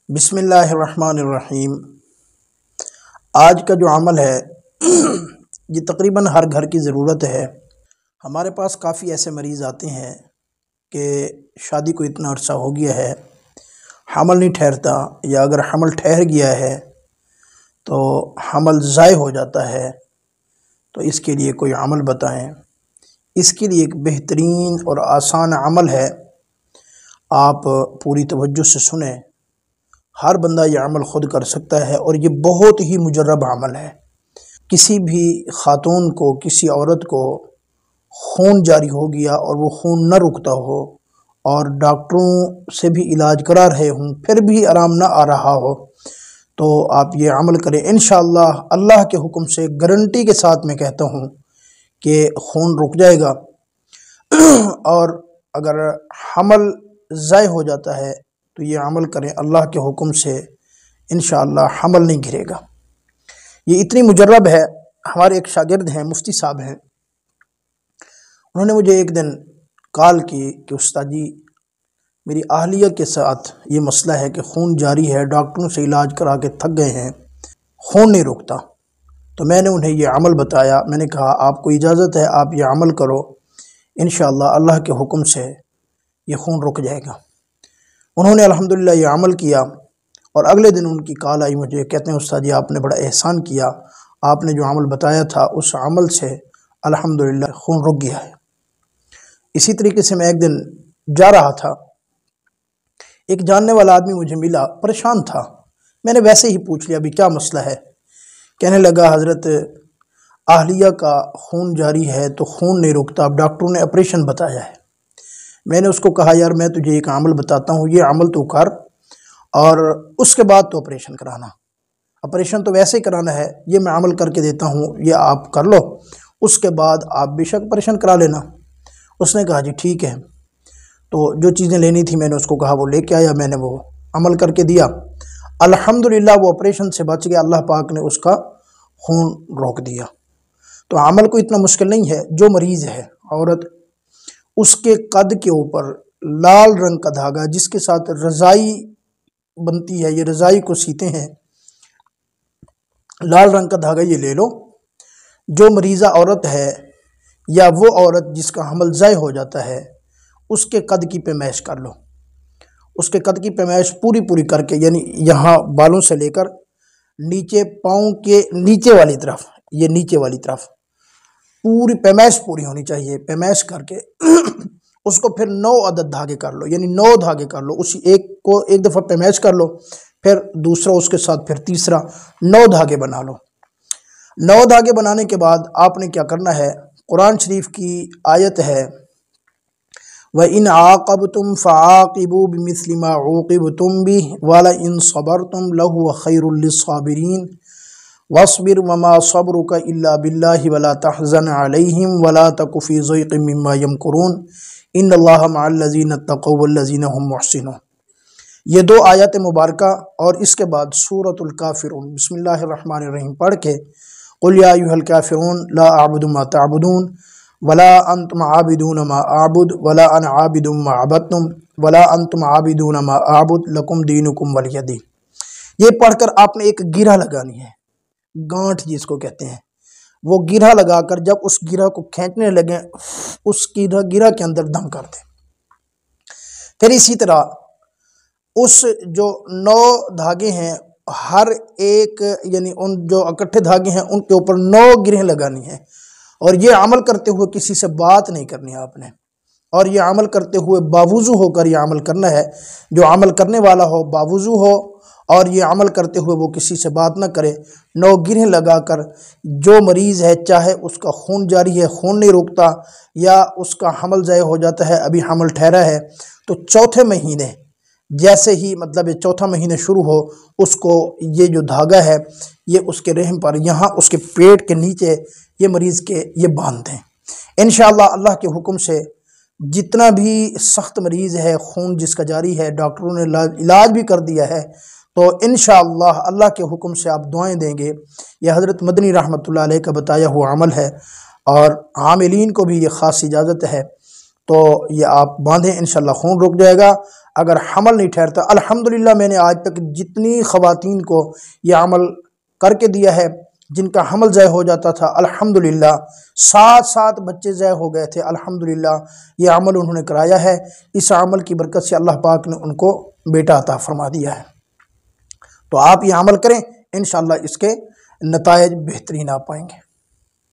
بسم اللہ الرحمن الرحیم۔ آج کا جو عمل ہے یہ تقریباً ہر گھر کی ضرورت ہے۔ ہمارے پاس کافی ایسے مریض آتے ہیں کہ شادی کو اتنا عرصہ ہو گیا ہے، حمل نہیں ٹھہرتا، یا اگر حمل ٹھہر گیا ہے تو حمل ضائع ہو جاتا ہے۔ تو اس کے لیے کوئی عمل بتائیں۔ اس کے لیے ایک بہترین اور آسان عمل ہے، آپ پوری توجہ سے سنیں۔ ہر بندہ یہ عمل خود کر سکتا ہے اور یہ بہت ہی مجرب عمل ہے۔ کسی بھی خاتون کو، کسی عورت کو خون جاری ہو گیا اور وہ خون نہ رکتا ہو اور ڈاکٹروں سے بھی علاج کرا رہے ہوں پھر بھی آرام نہ آ رہا ہو، تو آپ یہ عمل کریں۔ انشاءاللہ اللہ کے حکم سے گارنٹی کے ساتھ میں کہتا ہوں کہ خون رک جائے گا، اور اگر حمل ضائع ہو جاتا ہے تو یہ عمل کریں، اللہ کے حکم سے انشاءاللہ حمل نہیں گرے گا۔ یہ اتنی مجرب ہے، ہمارے ایک شاگرد ہیں، مفتی صاحب ہیں، انہوں نے مجھے ایک دن کال کی کہ استاد جی میری اہلیہ کے ساتھ یہ مسئلہ ہے کہ خون جاری ہے، ڈاکٹروں سے علاج کرا کے تھک گئے ہیں، خون نہیں رکتا۔ تو میں نے انہیں یہ عمل بتایا، میں نے کہا آپ کو اجازت ہے، آپ یہ عمل کرو، انشاءاللہ اللہ کے حکم سے یہ خون رک جائے گا۔ انہوں نے الحمدللہ یہ عمل کیا، اور اگلے دن ان کی کال آئی مجھے، کہتے ہیں استاد جی آپ نے بڑا احسان کیا، آپ نے جو عمل بتایا تھا اس عمل سے الحمدللہ خون رک گیا ہے۔ اسی طریقے سے میں ایک دن جا رہا تھا، ایک جاننے والا آدمی مجھے ملا، پریشان تھا، میں نے ویسے ہی پوچھ لیا ابھی کیا مسئلہ ہے؟ کہنے لگا حضرت اہلیہ کا خون جاری ہے تو خون نہیں رکتا، اب ڈاکٹروں نے آپریشن بتایا ہے۔ میں نے اس کو کہا یار میں تجھے ایک عمل بتاتا ہوں، یہ عمل تو کر اور اس کے بعد تو آپریشن کرانا، آپریشن تو ویسے ہی کرانا ہے، یہ میں عمل کر کے دیتا ہوں، یہ آپ کر لو، اس کے بعد آپ بے شک آپریشن کرا لینا۔ اس نے کہا جی ٹھیک ہے۔ تو جو چیزیں لینی تھی میں نے اس کو کہا، وہ لے کے آیا، میں نے وہ عمل کر کے دیا، الحمدللہ وہ آپریشن سے بچ گیا، اللہ پاک نے اس کا خون روک دیا۔ تو عمل کو اتنا مشکل نہیں ہے۔ جو مریض ہے عورت، اس کے قد کے اوپر لال رنگ کا دھاگا جس کے ساتھ رضائی بنتی ہے، یہ رضائی کو سیتے ہیں، لال رنگ کا دھاگا یہ لے لو۔ جو مریضہ عورت ہے یا وہ عورت جس کا حمل ضائع ہو جاتا ہے، اس کے قد کی پیمائش کر لو۔ اس کے قد کی پیمائش پوری کر کے، یعنی یہاں بالوں سے لے کر نیچے پاؤں کے نیچے والی طرف، یہ نیچے والی طرف پوری پیمائش پوری ہونی چاہیے۔ پیمائش کر کے اس کو پھر 9 عدد دھاگے کر لو، یعنی 9 دھاگے کر لو، اسی ایک کو ایک دفعہ پیمائش کر لو، پھر دوسرا اس کے ساتھ، پھر تیسرا، 9 دھاگے بنا لو۔ 9 دھاگے بنانے کے بعد آپ نے کیا کرنا ہے، قرآن شریف کی آیت ہے وَإِنْ عَاقَبْتُمْ فَعَاقِبُوا بِمِثْلِ مَا عُوقِبْتُمْ بِهِ وَلَئِنْ صَبَرْتُمْ لَهُوَ خَيْرٌ لِّلصَّابِرِينَ وَاصْبِرْ وَمَا صَبْرُكَ إِلَّا بِاللَّهِ وَلَا تَحْزَنْ عَلَيْهِمْ وَلَا تَكُ فِي ضَيْقٍ مِّمَّا يَمْكُرُونَ إِنَّ اللَّهَ مَعَ الَّذِينَ اتَّقَوْا وَالَّذِينَ هُمْ مُحْسِنُونَ۔ یہ 2 آیات مبارکہ اور اس کے بعد سورۃ الکافرون، بسم اللہ الرحمن الرحیم پڑھ کے قُلْ يَا أَيُّهَا الْكَافِرُونَ لَا أَعْبُدُ مَا تَعْبُدُونَ وَلَا أَنْتُمْ عَابِدُونَ مَا أَعْبُدُ وَلَا أَنَا عَابِدٌ مَا عَبَدتُّمْ وَلَا أَنْتُمْ عَابِدُونَ مَا أَعْبُدُ لَكُمْ دِينُكُمْ وَلِيَ دِينِ۔ یہ پڑھ کر آپ نے ایک گرہ لگانی ہے، گانٹھ جس کو کہتے ہیں، وہ گرہ لگا کر جب اس گرہ کو کھینچنے لگیں، اس گرہ کے اندر دم کر دیں۔ پھر اسی طرح اس جو 9 دھاگے ہیں، ہر ایک یعنی ان جو اکٹھے دھاگے ہیں ان کے اوپر 9 گرہیں لگانی ہیں، اور یہ عمل کرتے ہوئے کسی سے بات نہیں کرنی آپ نے، اور یہ عمل کرتے ہوئے باوضو ہو کر یہ عمل کرنا ہے۔ جو عمل کرنے والا ہو باوضو ہو، اور یہ عمل کرتے ہوئے وہ کسی سے بات نہ کرے، 9 گرہیں لگا کر جو مریض ہے، چاہے اس کا خون جاری ہے، خون نہیں رکتا، یا اس کا حمل ضائع ہو جاتا ہے، ابھی حمل ٹھہرا ہے، تو چوتھے مہینے جیسے ہی مطلب چوتھا مہینے شروع ہو، اس کو یہ جو دھاگا ہے یہ اس کے رحم پر، یہاں اس کے پیٹ کے نیچے یہ مریض کے یہ باندھ دیں۔ انشاءاللہ اللہ کے حکم سے جتنا بھی سخت مریض ہے، خون جس کا جاری ہے، ڈاکٹروں نے علاج بھی کر دیا ہے، تو انشاءاللہ اللہ کے حکم سے آپ دعائیں دیں گے۔ یہ حضرت مدنی رحمۃ اللہ علیہ کا بتایا ہوا عمل ہے، اور عاملین کو بھی یہ خاص اجازت ہے، تو یہ آپ باندھیں، انشاءاللہ خون رک جائے گا۔ اگر حمل نہیں ٹھہرتا، الحمدللہ میں نے آج تک جتنی خواتین کو یہ عمل کر کے دیا ہے جن کا حمل ضائع ہو جاتا تھا، الحمدللہ 7 بچے ضائع ہو گئے تھے، الحمدللہ یہ عمل انہوں نے کرایا ہے۔ اس عمل کی برکت سے اللہ پاک نے ان کو بیٹا عطا فرما دیا ہے۔ تو آپ یہ عمل کریں، انشاءاللہ اس کے نتائج بہترین آپ پائیں گے۔